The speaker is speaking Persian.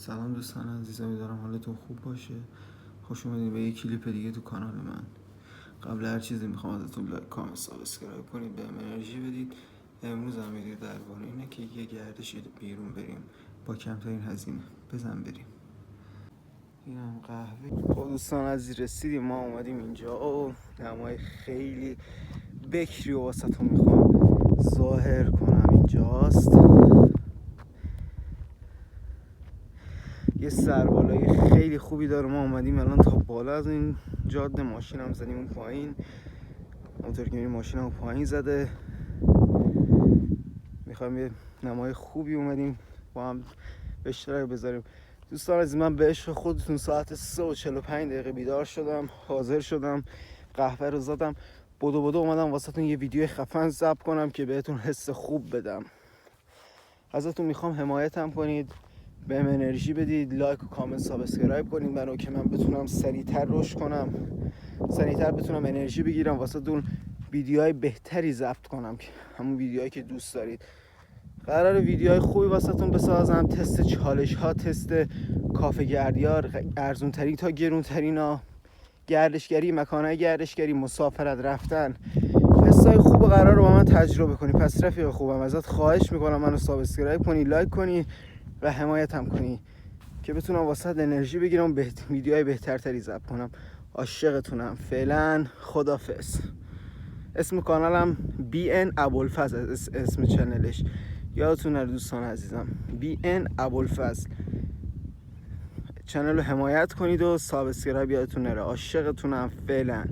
سلام دوستان عزیز، امیدوارم حالتون خوب باشه. خوش اومدید به یک کلیپ دیگه تو کانال من. قبل هر چیزی میخوام ازتون لایک، کامنت، سابسکرایب کنید، بهم انرژی بدید. امروز هم ویدیو درباره اینه که یه گردش بیرون بریم با کمترین هزینه. بزن بریم. اینم قهوه. خب دوستان عزیز، رسیدیم، ما اومدیم اینجا و دمای خیلی بکری و واسهتون میخوام ظاهر کنم. اینجاست یه سربالایی خیلی خوبی داره. ما اومدیم الان تا بالا از این جاده، ماشین هم زدیم اون پایین، موتورگیری ماشین هم پایین زده. میخوایم یه نمای خوبی اومدیم با هم به اشتراک بذاریم. دوستان عزیز، من به عشق خودتون ساعت 3:45 بیدار شدم، حاضر شدم، قهوه رو زدم، بدو اومدم واسهتون یه ویدیو خفن ضبط کنم که بهتون حس خوب بدم. ازتون میخوام حمایتم کنید، بهم انرژی بدید، لایک و کامنت سابسکرایب کنید منو که من بتونم سریعتر رشد کنم، سریعتر بتونم انرژی بگیرم واسهتون ویدیوهای بهتری ضبط کنم، که همون ویدیوهایی که دوست دارید. قرار ویدیوهای خوبی واسهتون بسازم، تست چالش ها، تست کافه گردیار، ارزون ترین تا گرون ترینا، گردشگری، مکانهای گردشگری، مسافرت رفتن، حسای خوب قرار رو با من تجربه کنی. پس رفیق خوبم، ازت خواهش میکنم منو سابسکرایب کنی، لایک کنی و حمایتم کنی که بتونم واسه انرژی بگیرم، ویدیوهای بهترتری ضبط کنم. عاشقتونم. فعلا خدافظ. اسم کانالم BN ابوالفضل، اسم چنلش یادتون نره دوستان عزیزم، BN ابوالفضل. چنل رو حمایت کنید و سابسکرایب یادتون نره. عاشقتونم. فعلا.